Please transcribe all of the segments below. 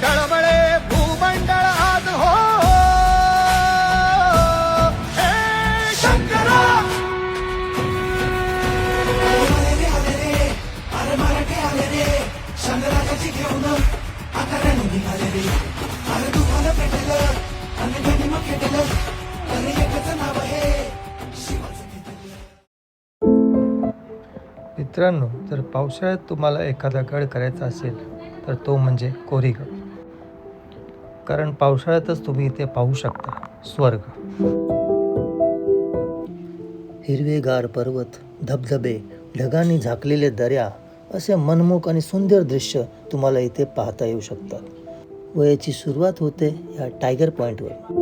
ढळमळे भूमंडळ आज हो हे शंकरा. मित्रांनो, जर पावसाळ्यात तुम्हाला एखादा गड करायचा असेल तर तो म्हणजे कोरीगड. कारण पावसाळ्यातच तुम्ही इथे पाहू शकता स्वर्ग. हिरवेगार पर्वत, धबधबे, ढगांनी झाकलेले दऱ्या, असे मनमोहक आणि सुंदर दृश्य तुम्हाला इथे पाहता येऊ शकतात. व याची सुरुवात होते या टायगर पॉईंटवर.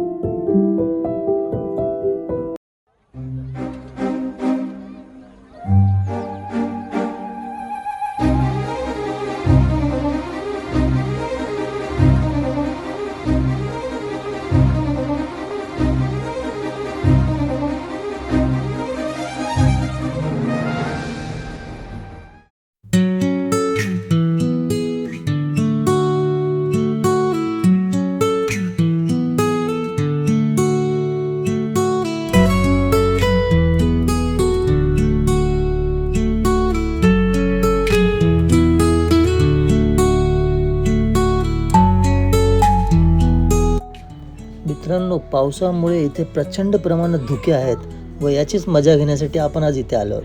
मित्रांनो, पावसामुळे इथे प्रचंड प्रमाणात धुके आहेत व याचीच मजा घेण्यासाठी आपण आज इथे आलो आहोत.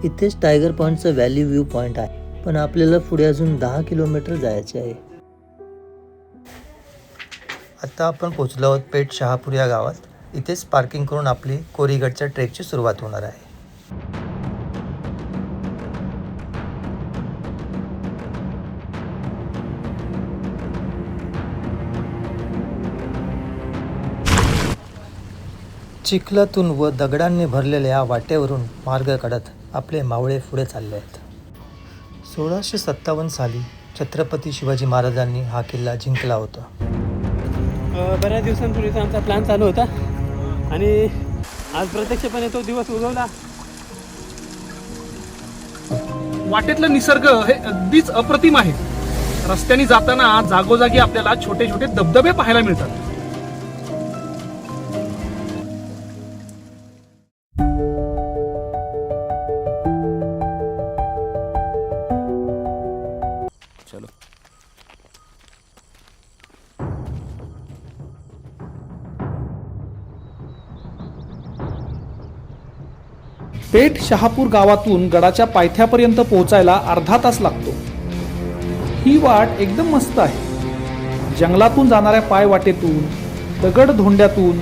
इथेच टायगर पॉईंटचं व्हॅली व्ह्यू पॉईंट आहे, पण आपल्याला पुढे अजून 10 किलोमीटर जायचे आहे. आता आपण पोहोचलो आहोत पेठ शहापूर या गावात. इथेच पार्किंग करून आपली कोरीगडच्या ट्रेकची सुरुवात होणार आहे. चिखलातून व दगडांनी भरलेल्या या वाटेवरून मार्ग काढत आपले मावळे पुढे चालले आहेत. 1657 साली छत्रपती शिवाजी महाराजांनी हा किल्ला जिंकला होता. बऱ्याच दिवसांपूर्वीचा आमचा प्लॅन चालू होता आणि आज प्रत्यक्षपणे तो दिवस उगवला. वाटेतलं निसर्ग हे अगदीच अप्रतिम आहे. रस्त्याने जाताना जागोजागी आपल्याला छोटे छोटे धबधबे पाहायला मिळतात. पेठ शहापूर गावातून गडाच्या पायथ्यापर्यंत पोहोचायला अर्धा तास लागतो. ही वाट एकदम मस्त आहे. जंगलातून जाणाऱ्या पायवाटेतून, दगड धोंड्यातून,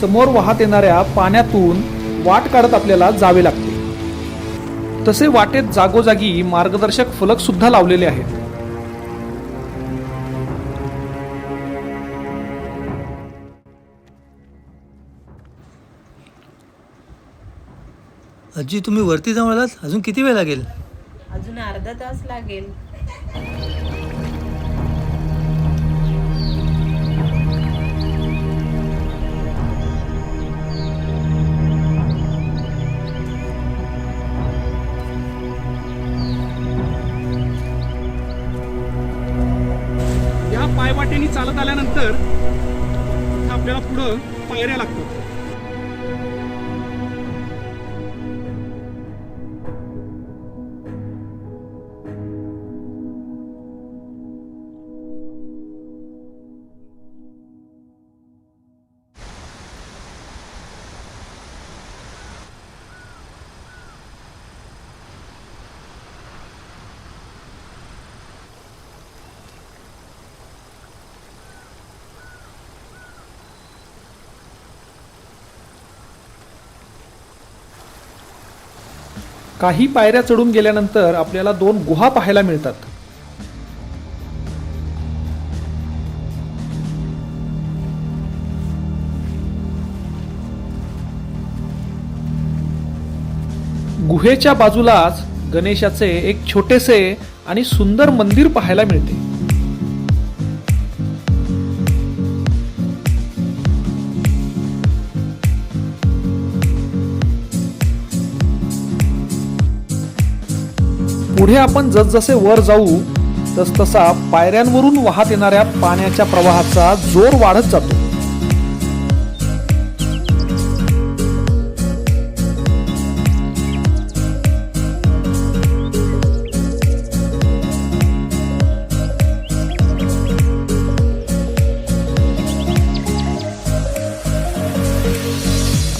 समोर वाहत येणाऱ्या पाण्यातून वाट काढत आपल्याला जावे लागते. तसे वाटेत जागोजागी मार्गदर्शक फलक सुद्धा लावलेले आहेत. आजी, तुम्ही वरती जाऊन आलात? अजून किती वेळ लागेल? अजून अर्धा तास लागेल. या पायवाटेने चालत आल्यानंतर आपल्याला पुढं पायऱ्या लागतात. काही पायऱ्या चढून गेल्यानंतर आपल्याला 2 गुहा पाहायला मिळतात. गुहेच्या बाजूलाच गणेशाचे एक छोटेसे आणि सुंदर मंदिर पाहायला मिळते. पुढे आपण जसजसे वर जाऊ तसतसा पायऱ्यांवरून वाहत येणाऱ्या पाण्याच्या प्रवाहाचा जोर वाढत जातो.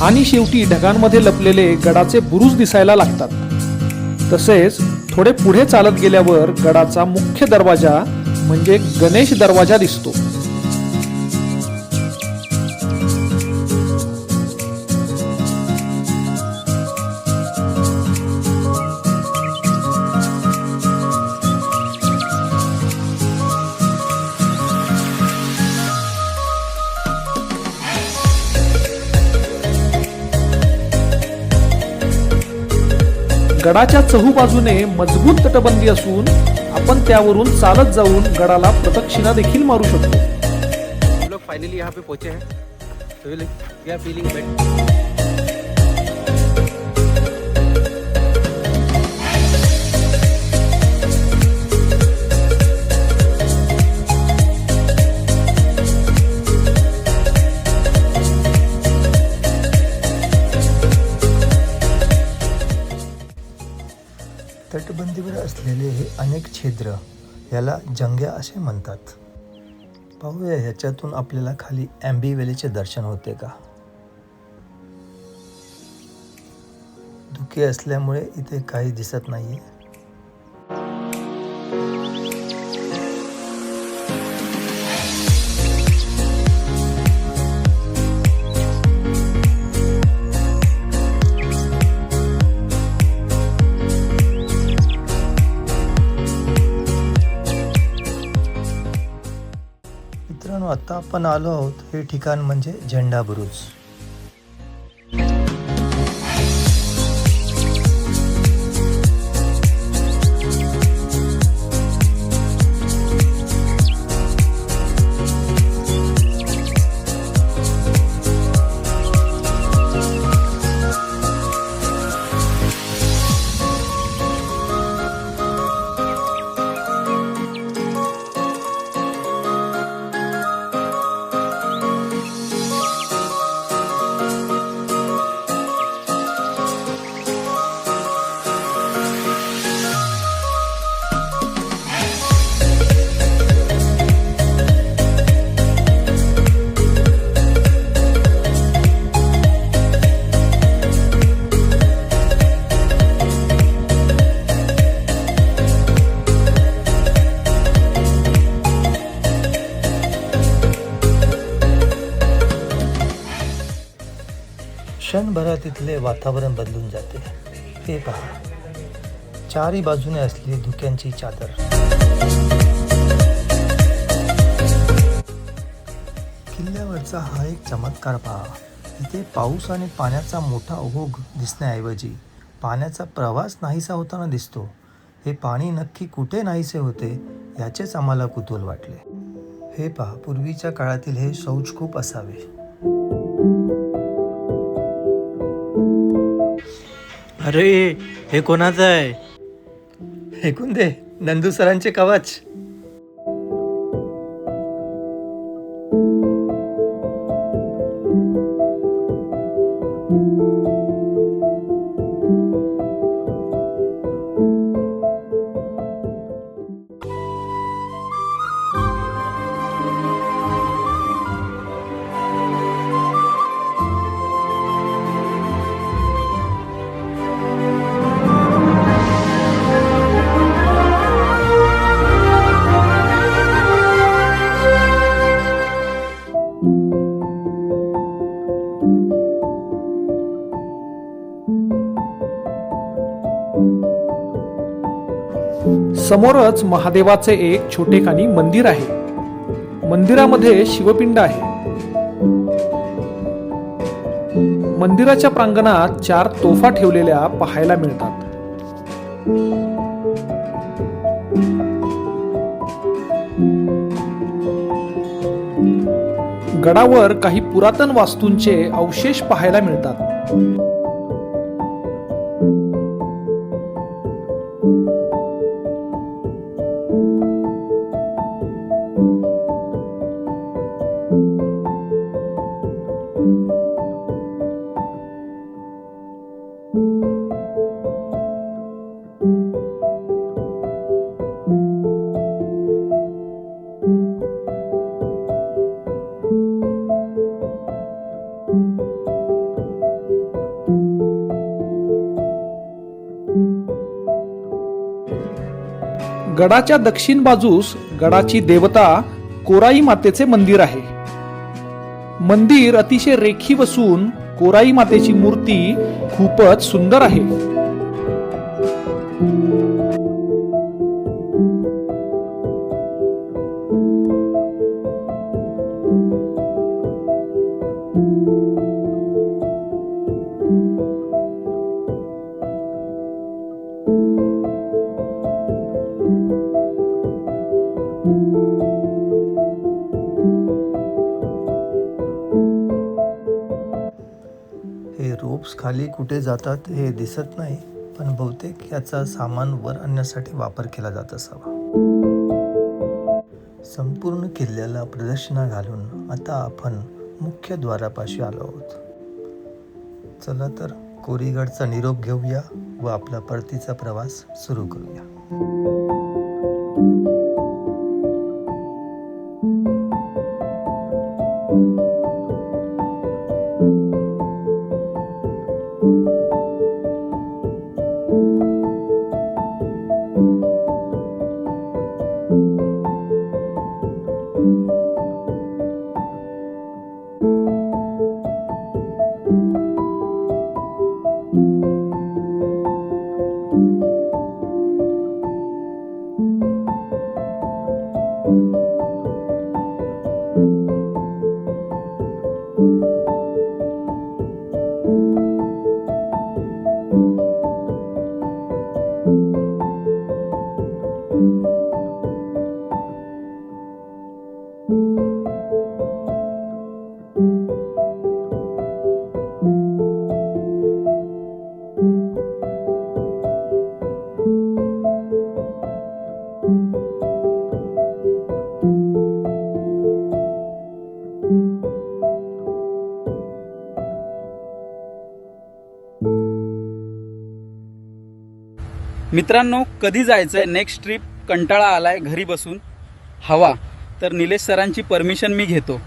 आणि शेवटी ढगांमध्ये लपलेले गडाचे बुरुज दिसायला लागतात. तसेच थोडे पुढे चालत गेल्यावर गडाचा मुख्य दरवाजा म्हणजे गणेश दरवाजा दिसतो. गडाच्या चहूबाजूने मजबूत तटबंदी असून आपण त्यावरून चालत जाऊन गडाला प्रदक्षिणा देखील मारू शकतो. हम लोग फाइनली यहाँ पे पहुंचे हैं. So we are feeling better. तटबंदीवर असलेले हे अनेक छिद्र याला जंग्या असे म्हणतात. पाहूया ह्याच्यातून आपल्याला खाली ॲम्बी व्हॅलीचे दर्शन होते का. धुके असल्यामुळे इथे काही दिसत नाहीये. मित्रांनो, आता आपण आलो आहोत हे ठिकाण म्हणजे झेंडा बुरुज. क्षणभरात इथले वातावरण बदलून जाते. हे पहा, चारी बाजूने असलेली धुक्यांची चादर. किल्ल्यावरचा हा एक चमत्कार पहा. इथे पाऊस आणि पाण्याचा मोठा ओघ दिसण्याऐवजी पाण्याचा प्रवास नाहीसा होताना दिसतो. हे पाणी नक्की कुठे नाहीसे होते याचेच आम्हाला कुतूहल वाटले. हे पहा, पूर्वीच्या काळातील हे शौचकूप असावे. अरे, हे कोणाचं आहे? ऐकून दे, नंदू सरांचे कवच. समोरच महादेवाचे एक छोटेखानी मंदिर आहे. मंदिरामध्ये शिवपिंड आहे. मंदिराच्या प्रांगणात 4 तोफा ठेवलेल्या पाहायला मिळतात. गडावर काही पुरातन वास्तूंचे अवशेष पाहायला मिळतात. गडाच्या दक्षिण बाजूस गडाची देवता कोराई मातेचे मंदिर आहे. मंदिर अतिशय रेखीव असून कोराई मातेची मूर्ती खूपच सुंदर आहे. हे रोप्स खाली कुठे जातात हे दिसत नाही, पण बहुतेक याचा सामान वर आणण्यासाठी वापर केला जात असावा. संपूर्ण किल्ल्याला प्रदक्षिणा घालून आता आपण मुख्य द्वारापाशी आलो आहोत. चला तर कोरीगडचा निरोप घेऊया व आपला परतीचा प्रवास सुरू करूया. मित्रांनो, कधी जायचं आहे नेक्स्ट ट्रिप? कंटाळा आलाय घरी बसून. हवा तर निलेश सरांची परमिशन मी घेतो.